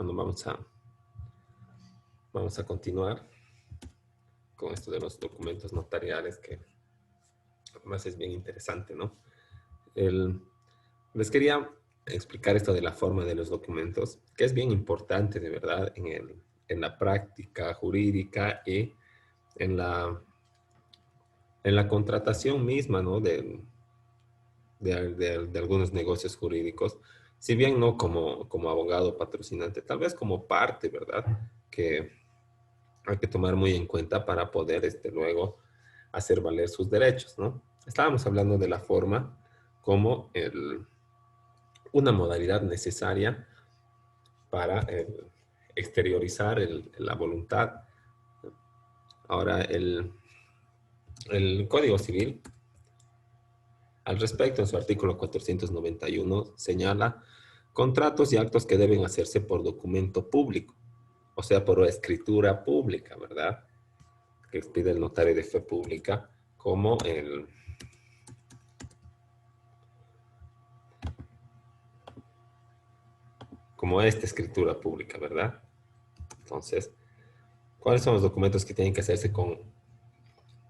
Bueno, vamos a continuar con esto de los documentos notariales, que además es bien interesante, ¿no? Les quería explicar esto de la forma de los documentos, que es bien importante, de verdad, en la práctica jurídica y en la contratación misma, ¿no? De algunos negocios jurídicos, si bien no como abogado patrocinante, tal vez como parte, ¿verdad? Que hay que tomar muy en cuenta para poder luego hacer valer sus derechos, ¿no? Estábamos hablando de la forma como una modalidad necesaria para exteriorizar la voluntad. Ahora, el Código Civil, al respecto, en su artículo 491, señala contratos y actos que deben hacerse por documento público, o sea, por escritura pública, ¿verdad? Que expide el notario de fe pública, como esta escritura pública, ¿verdad? Entonces, ¿cuáles son los documentos que tienen que hacerse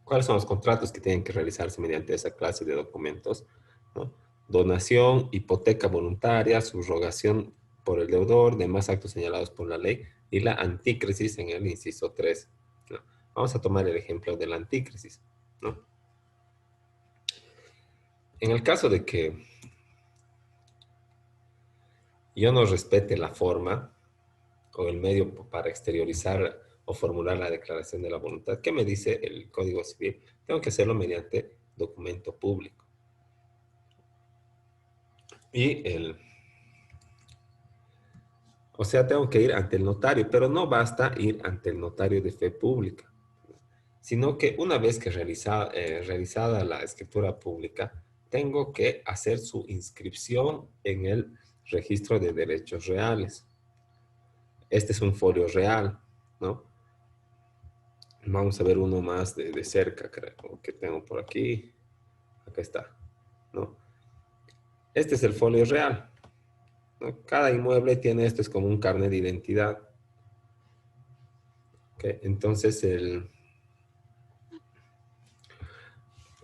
cuáles son los contratos que tienen que realizarse mediante esa clase de documentos? ¿No? Donación, hipoteca voluntaria, subrogación por el deudor, demás actos señalados por la ley y la antícrisis en el inciso 3. ¿No? Vamos a tomar el ejemplo de la antícrisis, ¿no? En el caso de que yo no respete la forma o el medio para exteriorizar o formular la declaración de la voluntad, ¿qué me dice el Código Civil? Tengo que hacerlo mediante documento público. O sea, tengo que ir ante el notario, pero no basta ir ante el notario de fe pública, sino que una vez que realizada la escritura pública, tengo que hacer su inscripción en el registro de derechos reales. Este es un folio real, ¿no? Vamos a ver uno más de cerca, creo que tengo por aquí. Acá está, ¿no? Este es el folio real, ¿no? Cada inmueble tiene esto, es como un carnet de identidad. ¿Okay? Entonces,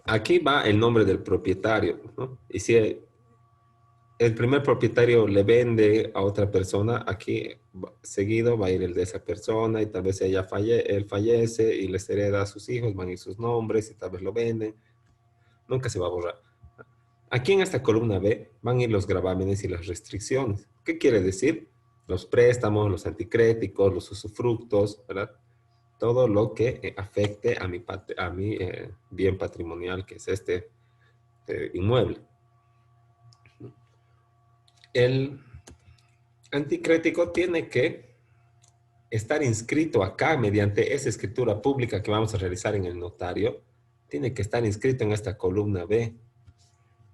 aquí va el nombre del propietario, ¿no? Y si el primer propietario le vende a otra persona, aquí seguido va a ir el de esa persona y tal vez él fallece y les hereda a sus hijos, van a ir sus nombres y tal vez lo venden. Nunca se va a borrar. Aquí en esta columna B van a ir los gravámenes y las restricciones. ¿Qué quiere decir? Los préstamos, los anticréticos, los usufructos, ¿verdad? Todo lo que afecte a mi bien patrimonial, que es este inmueble. El anticrético tiene que estar inscrito acá mediante esa escritura pública que vamos a realizar en el notario. Tiene que estar inscrito en esta columna B.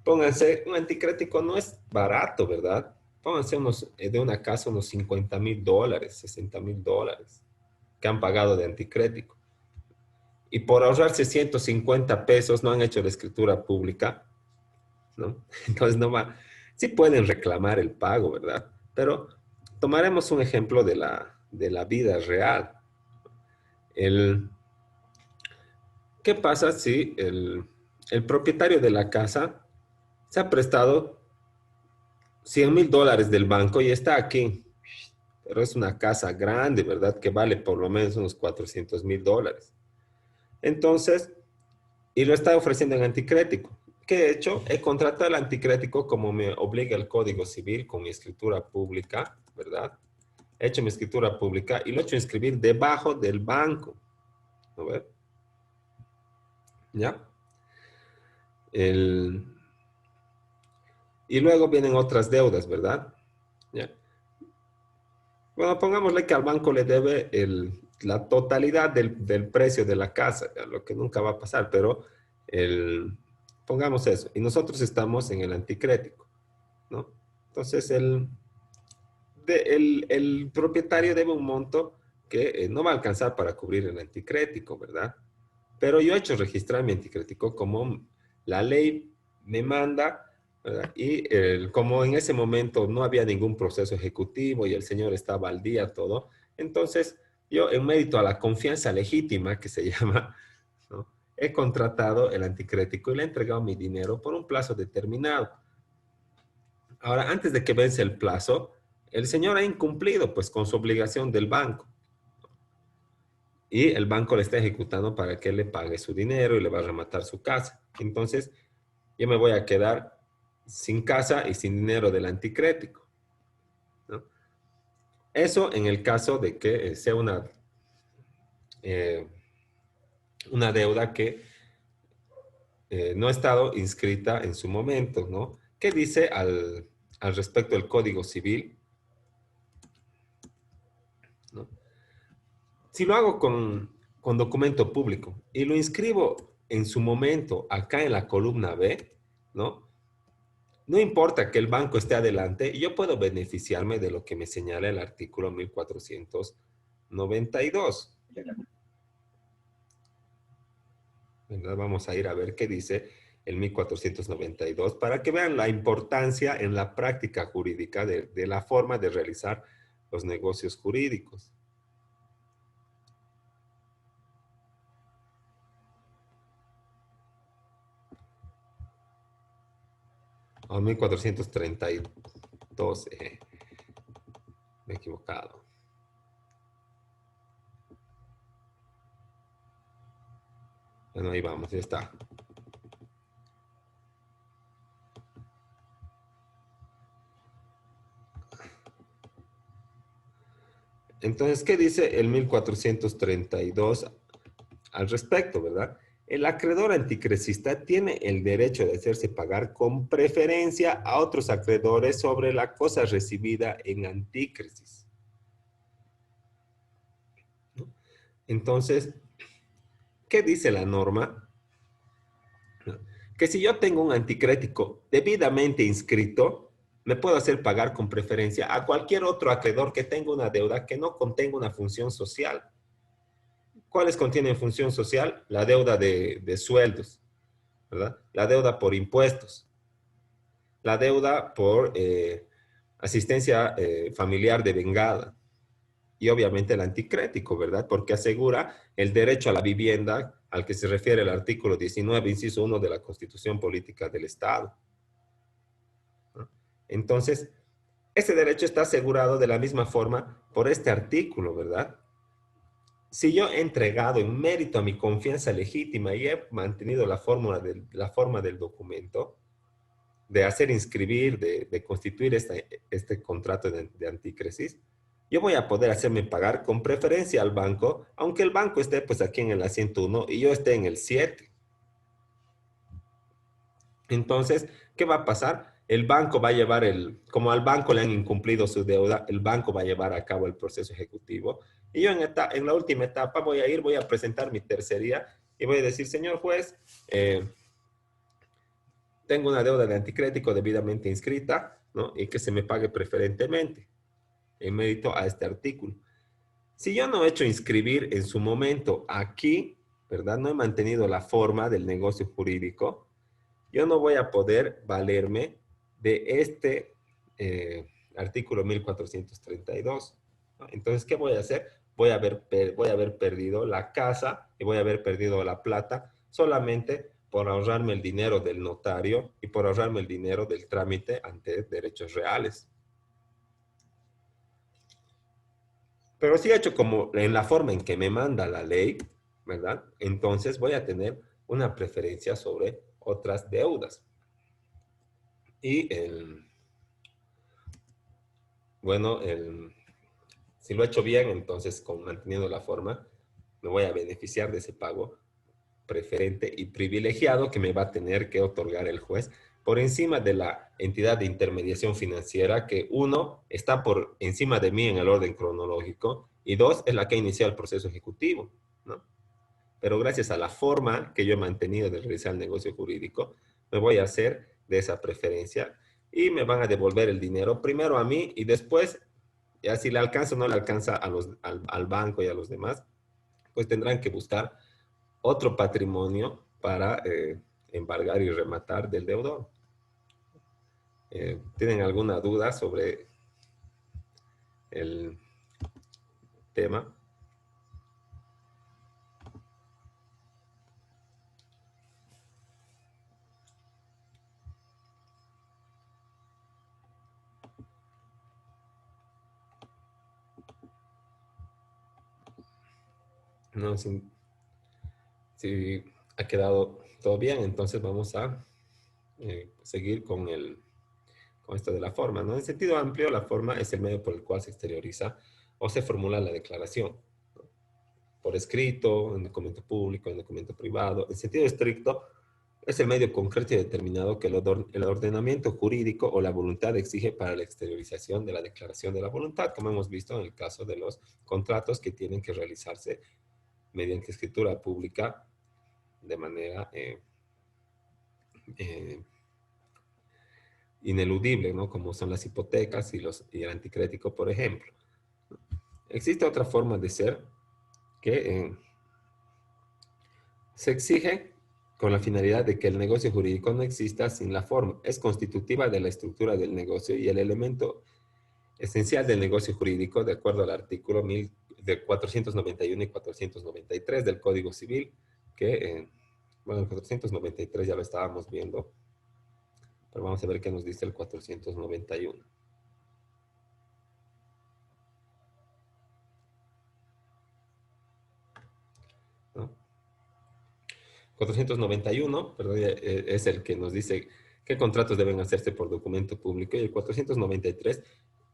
Pónganse, un anticrético no es barato, ¿verdad? Pónganse de una casa unos $50,000, $60,000 que han pagado de anticrético. Y por ahorrarse 150 pesos no han hecho la escritura pública, ¿no? Entonces no va. Sí pueden reclamar el pago, ¿verdad? Pero tomaremos un ejemplo de la vida real. ¿Qué pasa si el propietario de la casa se ha prestado $100,000 del banco y está aquí? Pero es una casa grande, ¿verdad? Que vale por lo menos unos $400,000. Entonces, y lo está ofreciendo en anticrético. ¿Qué he hecho? He contratado el anticrético como me obliga el Código Civil con mi escritura pública, ¿verdad? He hecho mi escritura pública y lo he hecho inscribir debajo del banco. ¿No ve? ¿Ya? Y luego vienen otras deudas, ¿verdad? ¿Ya? Bueno, pongámosle que al banco le debe la totalidad del precio de la casa, lo que nunca va a pasar, pero pongamos eso. Y nosotros estamos en el anticrético, ¿no? Entonces, el propietario debe un monto que no va a alcanzar para cubrir el anticrético, ¿verdad? Pero yo he hecho registrar mi anticrético como la ley me manda ¿verdad? Y como en ese momento no había ningún proceso ejecutivo y el señor estaba al día todo, entonces yo en mérito a la confianza legítima que se llama, ¿no? He contratado el anticrético y le he entregado mi dinero por un plazo determinado. Ahora, antes de que vence el plazo, el señor ha incumplido pues con su obligación del banco y el banco le está ejecutando para que le pague su dinero y le va a rematar su casa. Entonces, yo me voy a quedar sin casa y sin dinero del anticrético, ¿no? Eso en el caso de que sea eh, una deuda que no ha estado inscrita en su momento, ¿no? ¿Qué dice al respecto del Código Civil? ¿No? Si lo hago con documento público y lo inscribo en su momento acá en la columna B, ¿no? No importa que el banco esté adelante, yo puedo beneficiarme de lo que me señala el artículo 1492. ¿Verdad? Vamos a ir a ver qué dice el 1492 para que vean la importancia en la práctica jurídica de la forma de realizar los negocios jurídicos. O 1432, me he equivocado. Bueno, ahí vamos, ya está. Entonces, ¿qué dice el 1432 al respecto, verdad? El acreedor anticrecista tiene el derecho de hacerse pagar con preferencia a otros acreedores sobre la cosa recibida en antícresis, ¿no? Entonces, ¿qué dice la norma? Que si yo tengo un anticrético debidamente inscrito, me puedo hacer pagar con preferencia a cualquier otro acreedor que tenga una deuda que no contenga una función social. ¿Cuáles contienen función social? La deuda de sueldos, ¿verdad? La deuda por impuestos, la deuda por asistencia familiar devengada y obviamente el anticrético, ¿verdad? Porque asegura el derecho a la vivienda al que se refiere el artículo 19, inciso 1 de la Constitución Política del Estado, ¿no? Entonces, ese derecho está asegurado de la misma forma por este artículo, ¿verdad? Si yo he entregado en mérito a mi confianza legítima y he mantenido la forma del documento, de hacer inscribir, de constituir este contrato de antícresis, yo voy a poder hacerme pagar con preferencia al banco, aunque el banco esté pues aquí en el asiento 1 y yo esté en el 7. Entonces, ¿qué va a pasar? El banco va a llevar como al banco le han incumplido su deuda, el banco va a llevar a cabo el proceso ejecutivo. Y yo en la última etapa voy a presentar mi tercería y voy a decir, señor juez, tengo una deuda de anticrético debidamente inscrita, ¿no? Y que se me pague preferentemente en mérito a este artículo. Si yo no he hecho inscribir en su momento aquí, ¿verdad? No he mantenido la forma del negocio jurídico, yo no voy a poder valerme de este artículo 1432, ¿no? Entonces, ¿qué voy a hacer? Voy a haber perdido la casa y voy a haber perdido la plata solamente por ahorrarme el dinero del notario y por ahorrarme el dinero del trámite ante derechos reales. Pero si he hecho como en la forma en que me manda la ley, ¿verdad? Entonces voy a tener una preferencia sobre otras deudas. Y bueno, si lo he hecho bien, entonces manteniendo la forma, me voy a beneficiar de ese pago preferente y privilegiado que me va a tener que otorgar el juez por encima de la entidad de intermediación financiera que uno está por encima de mí en el orden cronológico y dos es la que inicia el proceso ejecutivo, ¿no? Pero gracias a la forma que yo he mantenido de realizar el negocio jurídico, me voy a hacer de esa preferencia y me van a devolver el dinero primero a mí y después, ya si le alcanza o no le alcanza al banco y a los demás, pues tendrán que buscar otro patrimonio para embargar y rematar del deudor. ¿Tienen alguna duda sobre el tema? No, si ha quedado todo bien, entonces vamos a seguir con esto de la forma, ¿no? En sentido amplio, la forma es el medio por el cual se exterioriza o se formula la declaración, ¿no? Por escrito, en documento público, en documento privado. En sentido estricto, es el medio concreto y determinado que el ordenamiento jurídico o la voluntad exige para la exteriorización de la declaración de la voluntad, como hemos visto en el caso de los contratos que tienen que realizarse mediante escritura pública de manera eh, ineludible, ¿no? Como son las hipotecas y el anticrético, por ejemplo. Existe otra forma de ser que se exige con la finalidad de que el negocio jurídico no exista sin la forma. Es constitutiva de la estructura del negocio y el elemento esencial del negocio jurídico, de acuerdo al artículo 491 y 493 del Código Civil, que, bueno, el 493 ya lo estábamos viendo, pero vamos a ver qué nos dice el 491. ¿No? 491, perdón, es el que nos dice qué contratos deben hacerse por documento público, y el 493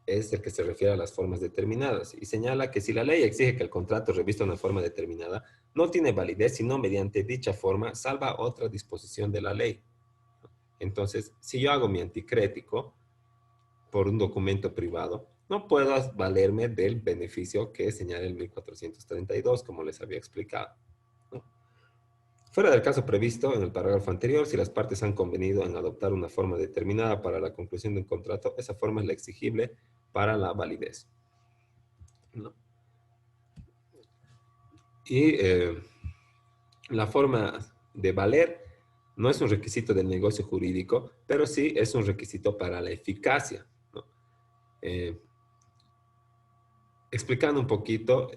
es el que se refiere a las formas determinadas y señala que si la ley exige que el contrato revista una forma determinada, no tiene validez sino mediante dicha forma, salva otra disposición de la ley. Entonces, si yo hago mi anticrético por un documento privado, no puedo valerme del beneficio que señala el 1432, como les había explicado, ¿no? Fuera del caso previsto en el parágrafo anterior, si las partes han convenido en adoptar una forma determinada para la conclusión de un contrato, esa forma es la exigible para la validez, ¿no? Y la forma de valer no es un requisito del negocio jurídico, pero sí es un requisito para la eficacia, ¿no? Eh, Explicando un poquito,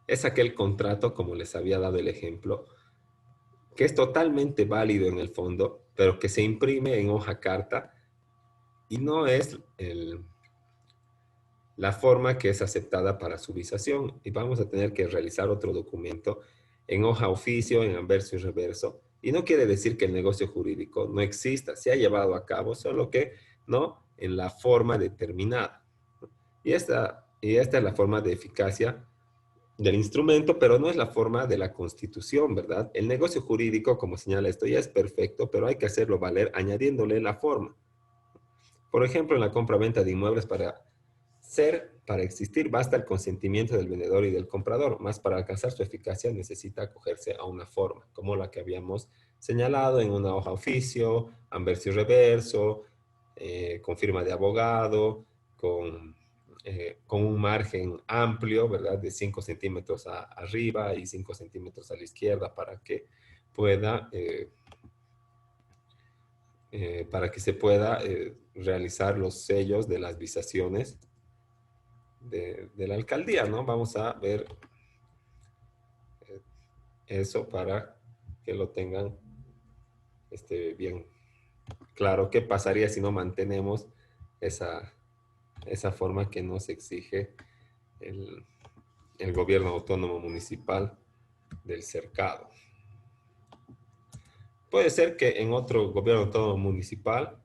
es aquel contrato, como les había dado el ejemplo, que es totalmente válido en el fondo, pero que se imprime en hoja carta y no es la forma que es aceptada para su visación. Y vamos a tener que realizar otro documento en hoja oficio, en anverso y reverso. Y no quiere decir que el negocio jurídico no exista, se ha llevado a cabo, solo que no en la forma determinada. Y esta es la forma de eficacia del instrumento, pero no es la forma de la Constitución, ¿verdad? El negocio jurídico, como señala esto, ya es perfecto, pero hay que hacerlo valer añadiéndole la forma. Por ejemplo, en la compra-venta de inmuebles, para existir, basta el consentimiento del vendedor y del comprador, más para alcanzar su eficacia necesita acogerse a una forma, como la que habíamos señalado en una hoja oficio, anverso y reverso, con firma de abogado, con un margen amplio, ¿verdad? De 5 centímetros arriba y 5 centímetros a la izquierda para que se pueda realizar los sellos de las visaciones de la alcaldía, ¿no? Vamos a ver eh, eso para que lo tengan bien claro. ¿Qué pasaría si no mantenemos esa forma que nos exige el, el gobierno autónomo municipal del cercado? Puede ser que en otro gobierno autónomo municipal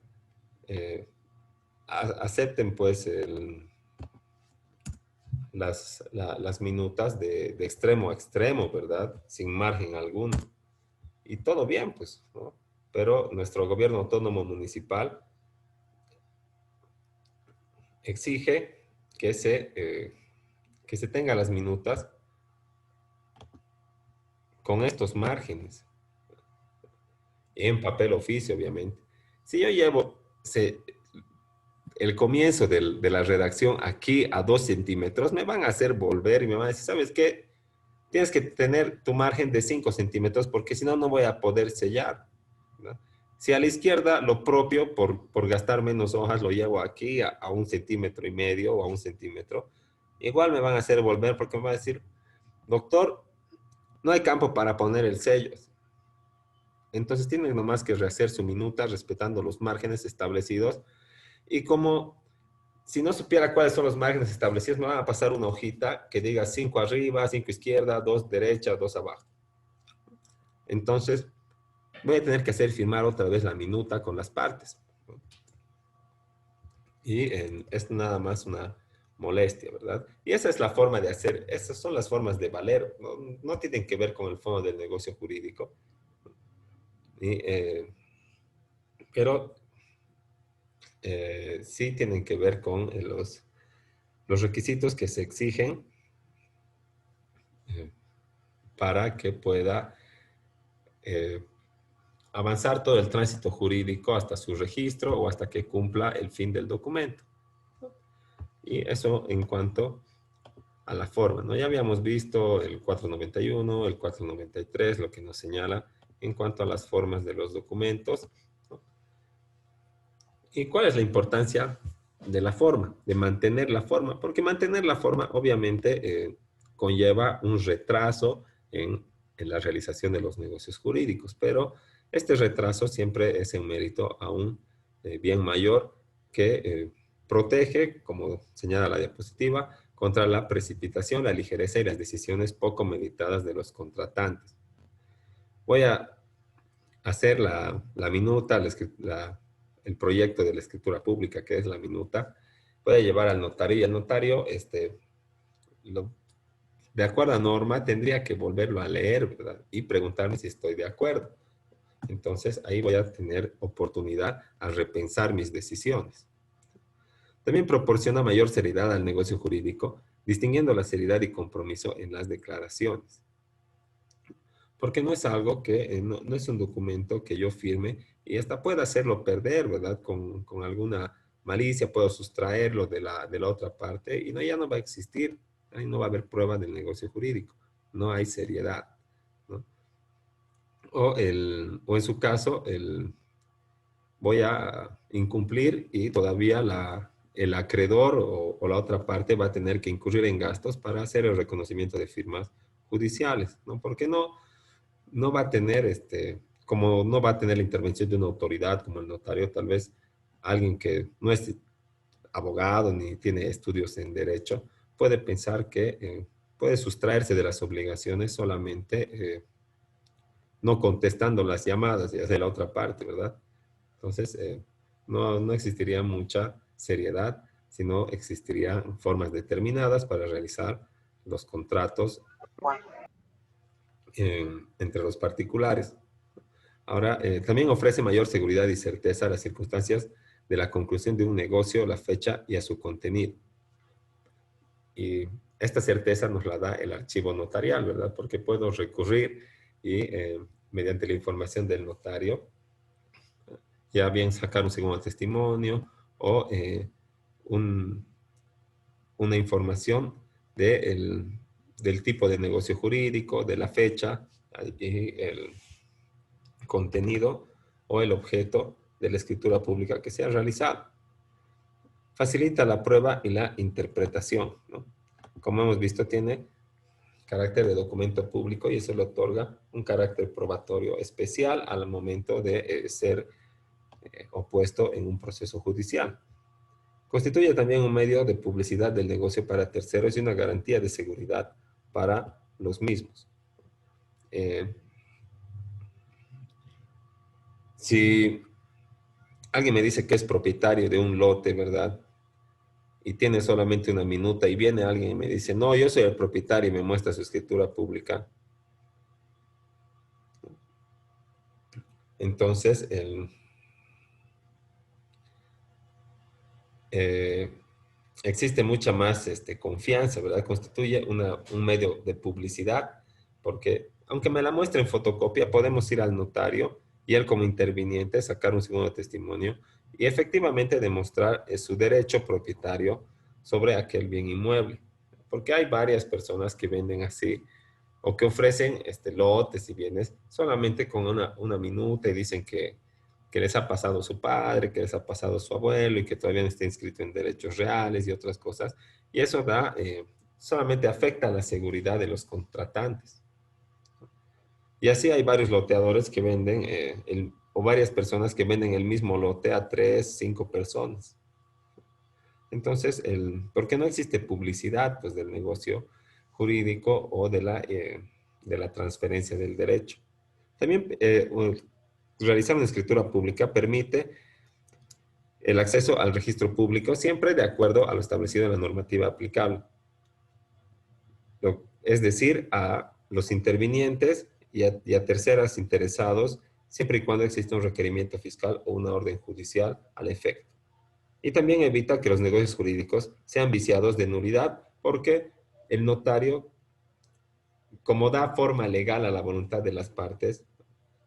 eh, acepten pues las minutas de extremo a extremo, ¿verdad? Sin margen alguno. Y todo bien, pues, ¿no? Pero nuestro gobierno autónomo municipal exige que se tenga las minutas con estos márgenes, en papel oficio, obviamente. Si yo llevo el comienzo de la redacción aquí a 2 centímetros, me van a hacer volver y me van a decir, ¿sabes qué? Tienes que tener tu margen de 5 centímetros porque si no, no voy a poder sellar, ¿no? Si a la izquierda lo propio, por gastar menos hojas, lo llevo aquí a 1,5 centímetros o a 1 centímetro, igual me van a hacer volver porque me van a decir, doctor, no hay campo para poner el sello. Entonces tienen nomás que rehacer su minuta respetando los márgenes establecidos. Y como si no supiera cuáles son los márgenes establecidos, me van a pasar una hojita que diga 5 arriba, 5 izquierda, 2 derecha, 2 abajo. Entonces voy a tener que hacer firmar otra vez la minuta con las partes. Y es nada más una molestia, ¿verdad? Y esa es la forma de hacer, esas son las formas de valer, no, no tienen que ver con el fondo del negocio jurídico. Y, pero sí tienen que ver con los requisitos que se exigen eh, para que pueda eh, avanzar todo el tránsito jurídico hasta su registro o hasta que cumpla el fin del documento. Y eso en cuanto a la forma, ¿no? Ya habíamos visto el 491, el 493, lo que nos señala en cuanto a las formas de los documentos, ¿no? ¿Y cuál es la importancia de la forma, de mantener la forma? Porque mantener la forma obviamente conlleva un retraso en la realización de los negocios jurídicos, pero este retraso siempre es en mérito a un bien mayor que protege, como señala la diapositiva, contra la precipitación, la ligereza y las decisiones poco meditadas de los contratantes. Voy a hacer la minuta, el proyecto de la escritura pública, que es la minuta, voy a llevar al notario y el notario, de acuerdo a norma, tendría que volverlo a leer, ¿verdad? Y preguntarme si estoy de acuerdo. Entonces, ahí voy a tener oportunidad a repensar mis decisiones. También proporciona mayor seriedad al negocio jurídico, distinguiendo la seriedad y compromiso en las declaraciones. Porque no es algo que, no es un documento que yo firme y hasta pueda hacerlo perder, ¿verdad? Con alguna malicia puedo sustraerlo de la otra parte y no, ya no va a existir, ahí no va a haber prueba del negocio jurídico, no hay seriedad, ¿no? O en su caso, voy a incumplir y todavía el acreedor o la otra parte va a tener que incurrir en gastos para hacer el reconocimiento de firmas judiciales, ¿no? Porque no va a tener, como no va a tener la intervención de una autoridad como el notario, tal vez alguien que no es abogado ni tiene estudios en derecho, puede pensar que puede sustraerse de las obligaciones solamente no contestando las llamadas ya de la otra parte, ¿verdad? Entonces, no existiría mucha seriedad, sino existirían formas determinadas para realizar los contratos entre los particulares. Ahora, también ofrece mayor seguridad y certeza a las circunstancias de la conclusión de un negocio, la fecha y a su contenido. Y esta certeza nos la da el archivo notarial, ¿verdad? Porque puedo recurrir y mediante la información del notario, ya bien sacar un segundo testimonio o una información del tipo de negocio jurídico, de la fecha y el contenido o el objeto de la escritura pública que se ha realizado. Facilita la prueba y la interpretación, ¿no? Como hemos visto, tiene carácter de documento público y eso le otorga un carácter probatorio especial al momento de ser opuesto en un proceso judicial. Constituye también un medio de publicidad del negocio para terceros y una garantía de seguridad para los mismos. Si alguien me dice que es propietario de un lote, ¿verdad? Y tiene solamente una minuta y viene alguien y me dice, no, yo soy el propietario y me muestra su escritura pública. Entonces, eh, existe mucha más confianza, ¿verdad? Constituye un medio de publicidad, porque aunque me la muestre en fotocopia, podemos ir al notario y él como interviniente sacar un segundo testimonio y efectivamente demostrar su derecho propietario sobre aquel bien inmueble. Porque hay varias personas que venden así o que ofrecen lotes y bienes solamente con una minuta y dicen que que les ha pasado su padre, que les ha pasado su abuelo y que todavía no está inscrito en derechos reales y otras cosas. Y eso solamente afecta a la seguridad de los contratantes. Y así hay varios loteadores que venden, o varias personas que venden el mismo lote a 3, 5 personas. Entonces, ¿por qué no existe publicidad pues, del negocio jurídico o de la transferencia del derecho? También realizar una escritura pública permite el acceso al registro público siempre de acuerdo a lo establecido en la normativa aplicable. Es decir, a los intervinientes y a terceras interesados, siempre y cuando exista un requerimiento fiscal o una orden judicial al efecto. Y también evita que los negocios jurídicos sean viciados de nulidad, porque el notario, como da forma legal a la voluntad de las partes,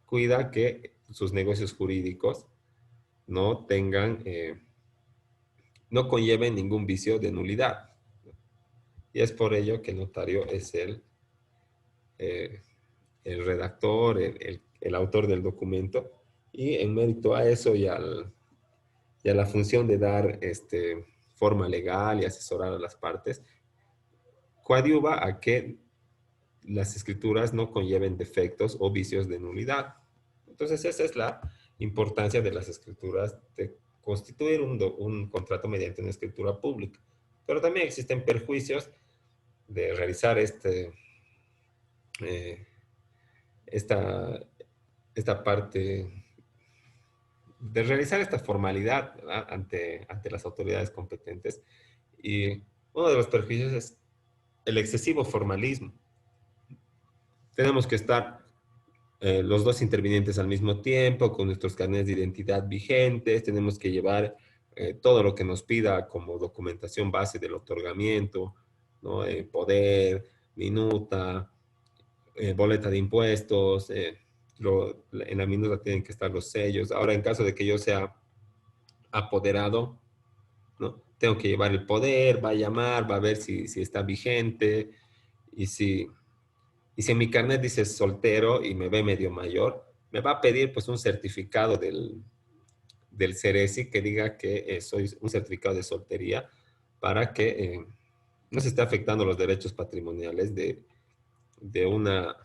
cuida que sus negocios jurídicos no tengan, no conlleven ningún vicio de nulidad. Y es por ello que el notario es eh, el redactor, el autor del documento, y en mérito a eso y a la función de dar forma legal y asesorar a las partes, coadyuva a que las escrituras no conlleven defectos o vicios de nulidad. Entonces, esa es la importancia de las escrituras, de constituir un contrato mediante una escritura pública. Pero también existen perjuicios de realizar eh, esta, esta parte, de realizar esta formalidad ante las autoridades competentes. Y uno de los perjuicios es el excesivo formalismo. Tenemos que estar los dos intervinientes al mismo tiempo, con nuestros carnets de identidad vigentes, tenemos que llevar todo lo que nos pida como documentación base del otorgamiento, ¿no? Poder, minuta, boleta de impuestos, en la minuta tienen que estar los sellos. Ahora, en caso de que yo sea apoderado, ¿no? Tengo que llevar el poder, va a llamar, va a ver si está vigente, y si en mi carnet dice soltero y me ve medio mayor, me va a pedir pues un certificado del Ceresi que diga que soy un certificado de soltería para que no se esté afectando los derechos patrimoniales de una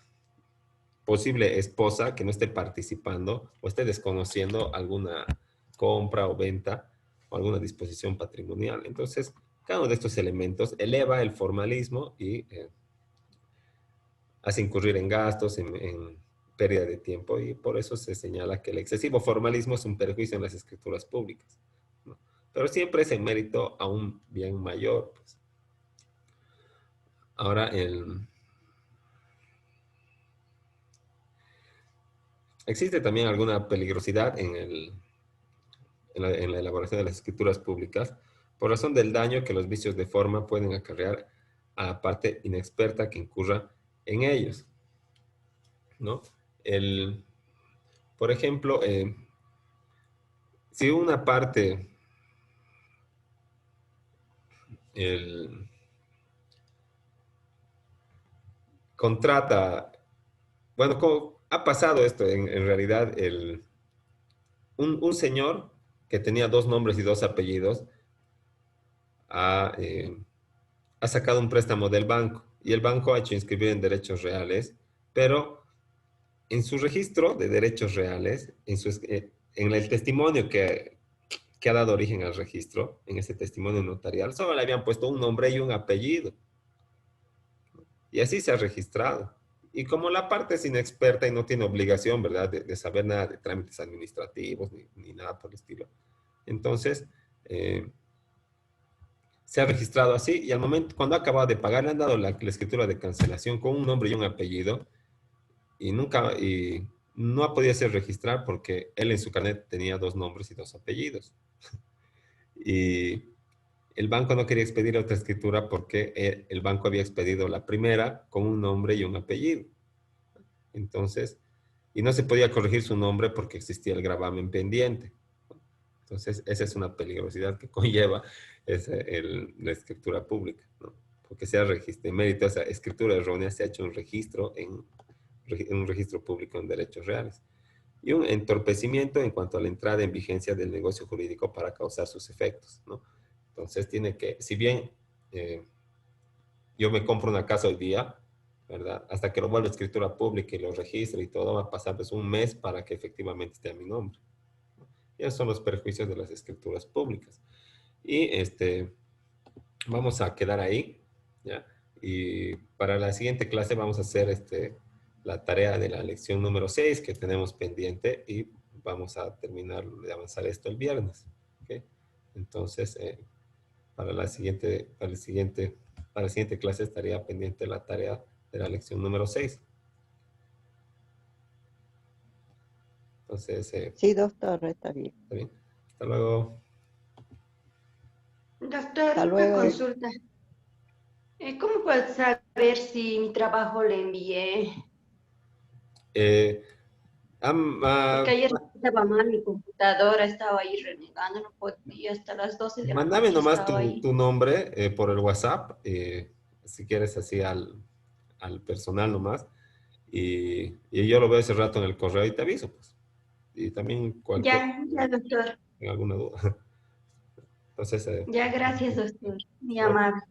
posible esposa que no esté participando o esté desconociendo alguna compra o venta o alguna disposición patrimonial. Entonces, cada uno de estos elementos eleva el formalismo y hace incurrir en gastos, en pérdida de tiempo, y por eso se señala que el excesivo formalismo es un perjuicio en las escrituras públicas, ¿no? Pero siempre es en mérito a un bien mayor, pues. Ahora, existe también alguna peligrosidad en la elaboración de las escrituras públicas por razón del daño que los vicios de forma pueden acarrear a la parte inexperta que incurra en ellos, ¿no? El, por ejemplo, si una parte el, contrata, bueno, ha pasado esto en realidad, un señor que tenía 2 nombres y 2 apellidos ha, ha sacado un préstamo del banco y el banco ha hecho inscribir en derechos reales, pero en su registro de derechos reales, en el testimonio que ha dado origen al registro, en ese testimonio notarial, solo le habían puesto un nombre y un apellido. Y así se ha registrado. Y como la parte es inexperta y no tiene obligación, ¿verdad?, de saber nada de trámites administrativos ni nada por el estilo. Entonces, se ha registrado así y al momento, cuando ha acabado de pagar, le han dado la escritura de cancelación con un nombre y un apellido y no ha podido ser registrar porque él en su carnet tenía 2 nombres y 2 apellidos. Y el banco no quería expedir otra escritura porque el banco había expedido la primera con un nombre y un apellido. Entonces, y no se podía corregir su nombre porque existía el gravamen pendiente. Entonces, esa es una peligrosidad que conlleva la escritura pública, ¿no? Porque se ha registrado, en mérito a esa escritura errónea, se ha hecho un registro en un registro público en derechos reales. y un entorpecimiento en cuanto a la entrada en vigencia del negocio jurídico para causar sus efectos, ¿no? Entonces tiene que, si bien eh, yo me compro una casa hoy día, ¿verdad? Hasta que lo vuelva a escritura pública y lo registre y todo, va a pasar pues un mes para que efectivamente esté a mi nombre. Y esos son los perjuicios de las escrituras públicas. Y vamos a quedar ahí, ¿ya? Y para la siguiente clase vamos a hacer la tarea de la lección número 6 que tenemos pendiente y vamos a terminar de avanzar esto el viernes. ¿Ok? Entonces, para la siguiente clase estaría pendiente la tarea de la lección número 6. Entonces, Sí, doctor, está bien. ¿está bien? Hasta luego. Hasta Doctor, una luego. consulta. ¿Cómo puedo saber si mi trabajo le envié? Eh, Porque ayer estaba mal mi computadora, estaba ahí renegando, no podía, hasta las 12 de la mándame noche nomás estaba tu, ahí. tu nombre por el WhatsApp, si quieres así al personal nomás, y yo lo veo ese rato en el correo y te aviso, pues. Y también cualquier, Ya, ya, doctor. en alguna duda. Entonces, Ya, gracias, doctor. Muy no, amable.